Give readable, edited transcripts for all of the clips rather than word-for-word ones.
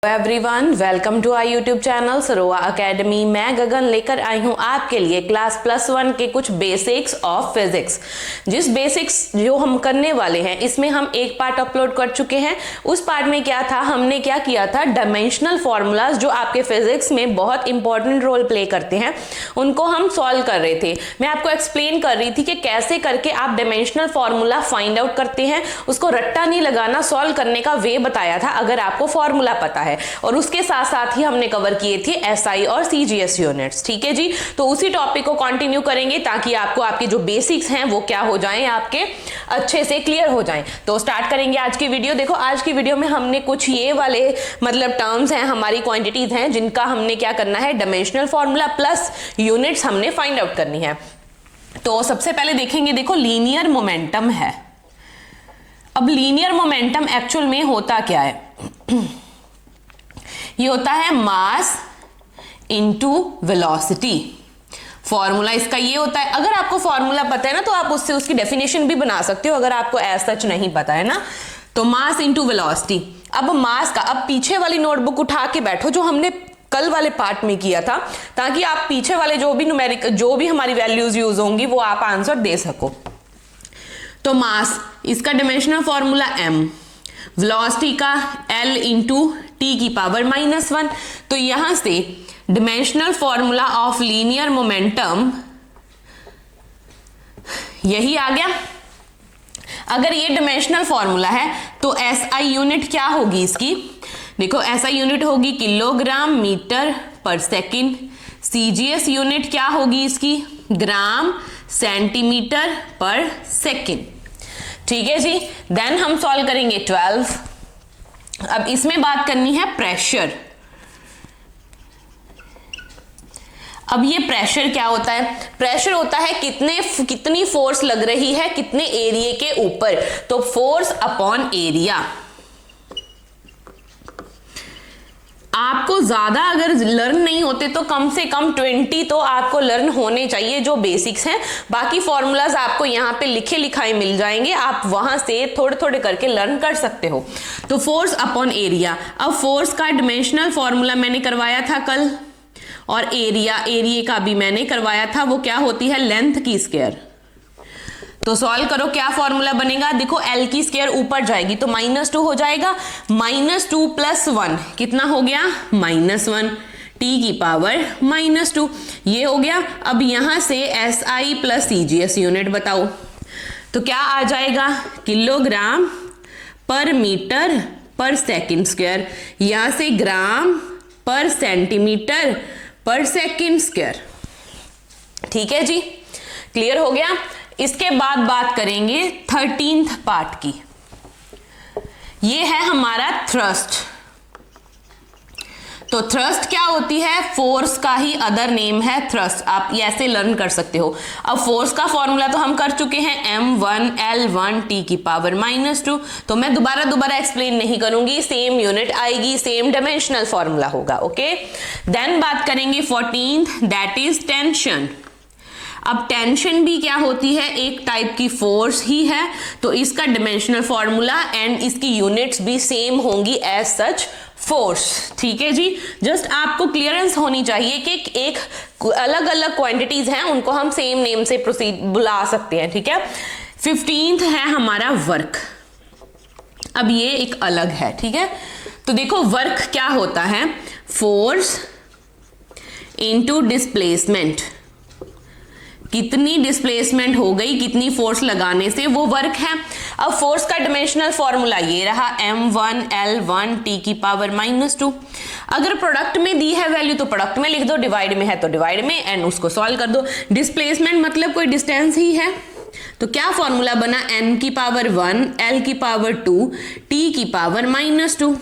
Everyone, welcome to our YouTube channel सरोवा academy. मैं गगन लेकर आई हूं आपके लिए क्लास +1 के कुछ बेसिक्स ऑफ फिजिक्स। जिस बेसिक्स जो हम करने वाले हैं इसमें हम एक पार्ट अपलोड कर चुके हैं। उस पार्ट में क्या था, हमने क्या किया था, डायमेंशनल फॉर्मूलाज जो आपके फिजिक्स में बहुत इंपॉर्टेंट रोल प्ले करते हैं उनको हम सॉल्व कर रहे थे। मैं आपको एक्सप्लेन कर रही थी कि कैसे करके आप डायमेंशनल फॉर्मूला फाइंड आउट करते हैं, उसको रट्टा नहीं लगाना, सॉल्व करने का वे बताया था अगर आपको फॉर्मूला पता है। और उसके साथ साथ ही हमने कवर किए थे एसआई और सीजीएस यूनिट्स। ठीक है जी, तो उसी टॉपिक को कंटिन्यू करेंगे ताकि आपको आपके जो बेसिक्स हैं वो क्या हो जाएं, आपके अच्छे से क्लियर हो जाएं। तो स्टार्ट करेंगे आज की वीडियो। देखो आज की वीडियो में हमने कुछ ये वाले मतलब टर्म्स हैं, हमारी क्वांटिटीज हैं जिनका हमने क्या करना है, डायमेंशनल फॉर्मूला प्लस यूनिट्स हमने फाइंड आउट करनी है। तो सबसे पहले देखेंगे, देखो लीनियर मोमेंटम है। अब लीनियर मोमेंटम एक्चुअल में होता क्या है, ये होता है मास इनटू वेलोसिटी। फॉर्मूला इसका ये होता है। अगर आपको फॉर्मूला पता है ना तो आप उससे उसकी डेफिनेशन भी बना सकते हो, अगर आपको एज सच नहीं पता है ना। तो मास इनटू वेलोसिटी। अब मास का, अब पीछे वाली नोटबुक उठा के बैठो जो हमने कल वाले पार्ट में किया था, ताकि आप पीछे वाले जो भी न्यूमेरिक जो भी हमारी वैल्यूज यूज होंगी वो आप आंसर दे सको। तो मास, इसका डायमेंशनल फॉर्मूला m, वेलोसिटी का l इंटू टी की पावर -1। तो यहां से dimensional formula of linear momentum यही आ गया। अगर ये डायमेंशनल फॉर्मूला है तो एसआई यूनिट क्या होगी इसकी, देखो एसआई यूनिट होगी किलोग्राम मीटर पर सेकंड। सीजीएस यूनिट क्या होगी इसकी, ग्राम सेंटीमीटर पर सेकंड। ठीक है जी, देन हम सॉल्व करेंगे 12। अब इसमें बात करनी है प्रेशर। अब ये प्रेशर क्या होता है, प्रेशर होता है कितनी फोर्स लग रही है कितने एरिया के ऊपर, तो फोर्स अपॉन एरिया। आपको ज्यादा अगर लर्न नहीं होते तो कम से कम 20 तो आपको लर्न होने चाहिए जो बेसिक्स हैं। बाकी फॉर्मूलाज आपको यहाँ पे लिखे लिखाए मिल जाएंगे, आप वहां से थोड़े थोड़े करके लर्न कर सकते हो। तो फोर्स अपॉन एरिया। अब फोर्स का डायमेंशनल फॉर्मूला मैंने करवाया था कल, और एरिया का भी मैंने करवाया था। वो क्या होती है, लेंथ की स्क्वायर। तो सॉल्व करो, क्या फॉर्मूला बनेगा, देखो L की स्क्वायर ऊपर जाएगी तो -2 हो जाएगा। -2 + 1 कितना हो गया, -1, t की पावर -2 ये हो गया। अब यहां से SI + CGS यूनिट बताओ, तो क्या आ जाएगा, किलोग्राम पर मीटर पर सेकंड स्क्वायर। यहां से ग्राम पर सेंटीमीटर पर सेकंड स्क्वायर। ठीक है जी, क्लियर हो गया। इसके बाद बात करेंगे 13th पार्ट की। ये है हमारा थ्रस्ट। तो थ्रस्ट क्या होती है, फोर्स का ही अदर नेम है थ्रस्ट। आप ऐसे लर्न कर सकते हो। अब फोर्स का फॉर्मूला तो हम कर चुके हैं, m1L1 t की पावर -2। तो मैं दोबारा एक्सप्लेन नहीं करूंगी, सेम यूनिट आएगी, सेम डायमेंशनल फॉर्मूला होगा। ओके, देन बात करेंगे 14th, दैट इज टेंशन। अब टेंशन भी क्या होती है, एक टाइप की फोर्स ही है। तो इसका डायमेंशनल फॉर्मूला एंड इसकी यूनिट्स भी सेम होंगी एज सच फोर्स। ठीक है जी, जस्ट आपको क्लियरेंस होनी चाहिए कि एक अलग अलग क्वांटिटीज हैं, उनको हम सेम नेम से प्रोसीड बुला सकते हैं। ठीक है, 15th है हमारा वर्क। अब ये एक अलग है। ठीक है, तो देखो वर्क क्या होता है, फोर्स इनटू डिस्प्लेसमेंट। कितनी डिस्प्लेसमेंट हो गई, कितनी फोर्स लगाने से, वो वर्क है। अब फोर्स का डायमेंशनल फॉर्मूला ये रहा, m1L1 t की पावर -2। अगर प्रोडक्ट में दी है वैल्यू तो प्रोडक्ट में लिख दो, डिवाइड में है तो डिवाइड में, एंड उसको सॉल्व कर दो। डिस्प्लेसमेंट मतलब कोई डिस्टेंस ही है। तो क्या फॉर्मूला बना, n की पावर 1, L की पावर 2, t की पावर -2।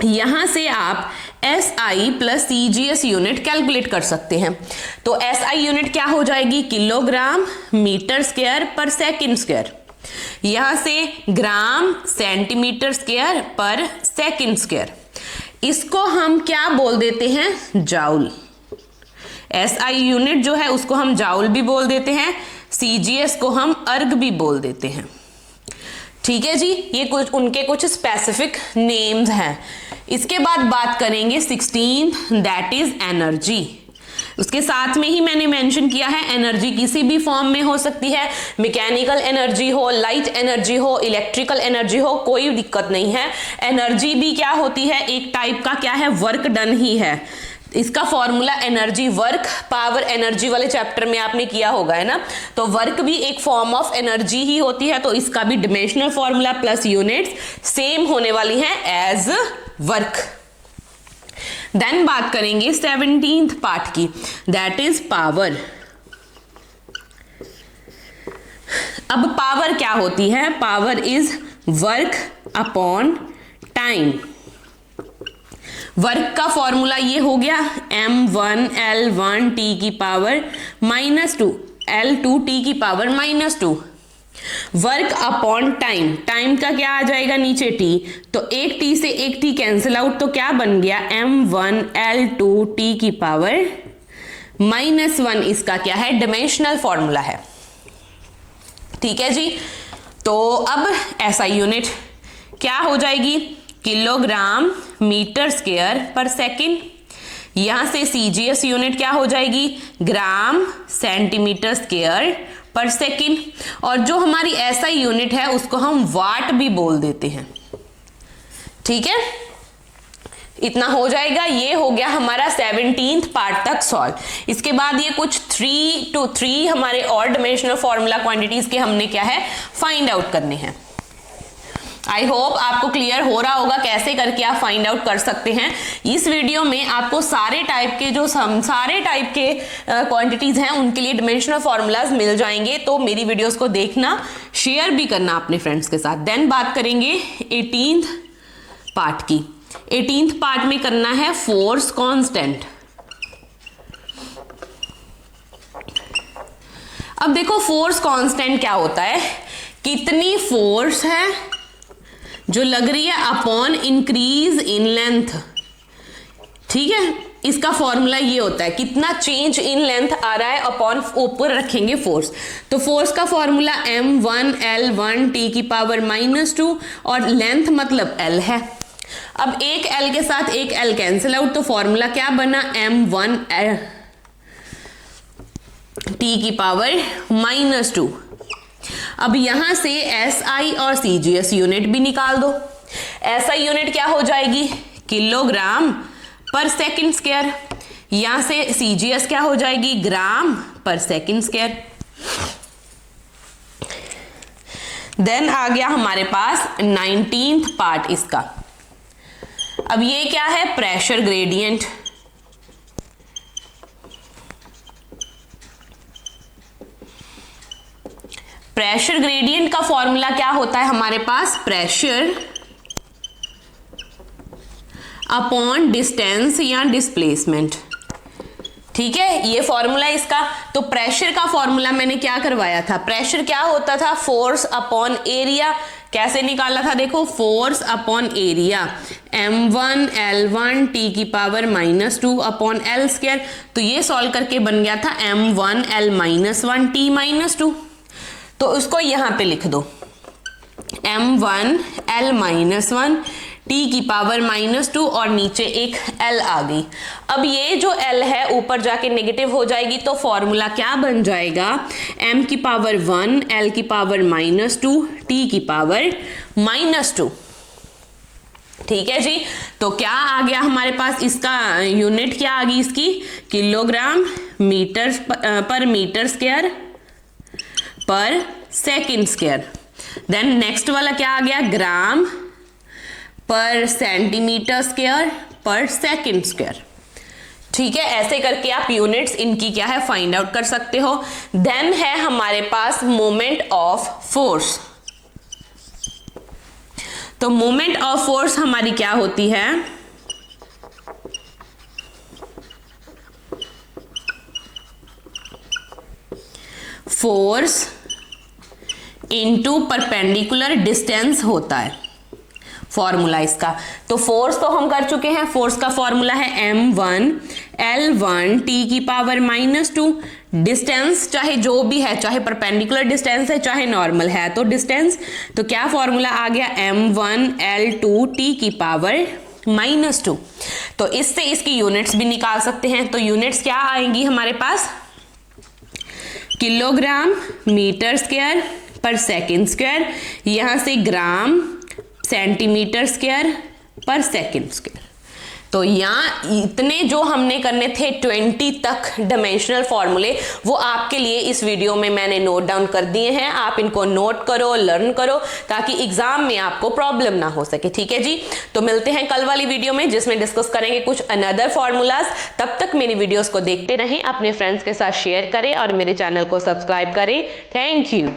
यहां से आप SI + CGS यूनिट कैलकुलेट कर सकते हैं। तो SI यूनिट क्या हो जाएगी, किलोग्राम मीटर स्क्वायर पर सेकंड स्क्वायर। यहां से ग्राम सेंटीमीटर स्क्वायर पर सेकंड स्क्वायर। इसको हम क्या बोल देते हैं, जाउल। SI यूनिट जो है उसको हम जाउल भी बोल देते हैं, CGS को हम अर्ग भी बोल देते हैं। ठीक है जी, ये कुछ उनके कुछ स्पेसिफिक नेम्स हैं। इसके बाद बात करेंगे 16th, दैट इज एनर्जी। उसके साथ में ही मैंने मेंशन किया है एनर्जी किसी भी फॉर्म में हो सकती है, मैकेनिकल एनर्जी हो, लाइट एनर्जी हो, इलेक्ट्रिकल एनर्जी हो, कोई दिक्कत नहीं है। एनर्जी भी क्या होती है, एक टाइप का क्या है, वर्क डन ही है। इसका formula energy work power energy वाले चैप्टर में आपने किया होगा, है ना। तो वर्क भी एक फॉर्म ऑफ एनर्जी ही होती है, तो इसका भी dimensional formula plus units same होने वाली है एज वर्क। देन बात करेंगे 17th पार्ट की, दैट इज पावर। अब पावर क्या होती है, power is work upon time. Work का फॉर्मूला ये हो गया m1 L1 t की पावर -2 L2 t की power -2। Work upon time, time का क्या आ जाएगा नीचे t, तो एक t से एक t कैंसिल आउट, तो क्या बन गया m1 L2 t की पावर -1। इसका क्या है, डिमेंशनल फॉर्मूला है। ठीक है जी। तो अब ऐसा यूनिट क्या हो जाएगी, किलोग्राम मीटर स्क्वायर पर सेकेंड। यहां से सीजीएस यूनिट क्या हो जाएगी, ग्राम सेंटीमीटर स्क्वायर पर सेकेंड। और जो हमारी एसआई यूनिट है उसको हम वाट भी बोल देते हैं। ठीक है, इतना हो जाएगा। ये हो गया हमारा 17th पार्ट तक सॉल्व। इसके बाद ये कुछ 3 to 3 हमारे और डिमेंशनल फॉर्मूला क्वांटिटीज के हमने क्या है फाइंड आउट करने हैं। आई होप आपको क्लियर हो रहा होगा कैसे करके आप फाइंड आउट कर सकते हैं। इस वीडियो में आपको सारे टाइप के क्वांटिटीज हैं उनके लिए डिमेंशनल फॉर्मूलाज मिल जाएंगे। तो मेरी वीडियोस को देखना, शेयर भी करना अपने फ्रेंड्स के साथ। देन बात करेंगे 18th पार्ट की। 18th पार्ट में करना है फोर्स कांस्टेंट। अब देखो फोर्स कांस्टेंट क्या होता है, कितनी फोर्स है जो लग रही है अपॉन इंक्रीज इन लेंथ। ठीक है, इसका फॉर्मूला ये होता है कितना चेंज इन लेंथ आ रहा है अपॉन ऊपर रखेंगे फोर्स। तो फोर्स का फॉर्मूला m1 L1 t की पावर -2 और लेंथ मतलब L है। अब एक L के साथ एक L कैंसिल आउट, तो फॉर्मूला क्या बना m1 t की पावर -2। अब यहां से SI और CGS यूनिट भी निकाल दो। SI यूनिट क्या हो जाएगी, किलोग्राम पर सेकंड स्क्वायर। यहां से CGS क्या हो जाएगी, ग्राम पर सेकंड स्क्वायर। देन आ गया हमारे पास 19th पार्ट इसका। अब ये क्या है, प्रेशर ग्रेडियंट। प्रेशर ग्रेडियंट का फॉर्मूला क्या होता है हमारे पास, प्रेशर अपॉन डिस्टेंस या डिस्प्लेसमेंट। ठीक है, ये फॉर्मूला इसका। तो प्रेशर का फॉर्मूला मैंने क्या करवाया था, प्रेशर क्या होता था, फोर्स अपॉन एरिया। कैसे निकाला था, देखो force upon area m1 L1 t की पावर -2 अपॉन L स्क्वायर। तो ये सॉल्व करके बन गया था m1 L -1 t -2। तो उसको यहां पे लिख दो m1 L -1 t की पावर -2 और नीचे एक L आ गई। अब ये जो L है ऊपर जाके नेगेटिव हो जाएगी, तो फॉर्मूला क्या बन जाएगा, m की पावर 1 L की पावर -2 t की पावर -2। ठीक है जी। तो क्या आ गया हमारे पास, इसका यूनिट क्या आ गई इसकी, किलोग्राम पर मीटर स्क्वायर पर सेकंड स्क्वायर। देन नेक्स्ट वाला क्या आ गया, ग्राम पर सेंटीमीटर स्क्वायर पर सेकंड स्क्वायर। ठीक है, ऐसे करके आप यूनिट्स इनकी क्या है फाइंड आउट कर सकते हो। देन है हमारे पास मोमेंट ऑफ फोर्स। तो मोमेंट ऑफ फोर्स हमारी क्या होती है, फोर्स इनटू परपेंडिकुलर डिस्टेंस होता है फॉर्मूला इसका। तो फोर्स तो हम कर चुके हैं, फोर्स का फॉर्मूला है m1 L1 t की पावर -2। डिस्टेंस चाहे जो भी है, चाहे परपेंडिकुलर डिस्टेंस है चाहे नॉर्मल है, तो डिस्टेंस, तो क्या फॉर्मूला आ गया m1 L2 t की पावर -2। तो इससे इसकी यूनिट्स भी निकाल सकते हैं। तो यूनिट्स क्या आएंगी हमारे पास, किलोग्राम मीटर स्क्वायर पर सेकंड स्क्वायर, यहां से ग्राम सेंटीमीटर स्क्वायर पर सेकंड स्क्वायर। तो यहाँ इतने जो हमने करने थे 20 तक डायमेंशनल फॉर्मूले, वो आपके लिए इस वीडियो में मैंने नोट डाउन कर दिए हैं। आप इनको नोट करो, लर्न करो, ताकि एग्जाम में आपको प्रॉब्लम ना हो सके। ठीक है जी, तो मिलते हैं कल वाली वीडियो में जिसमें डिस्कस करेंगे कुछ अनदर फॉर्मूलाज। तब तक मेरी वीडियोस को देखते रहें, अपने फ्रेंड्स के साथ शेयर करें और मेरे चैनल को सब्सक्राइब करें। Thank you.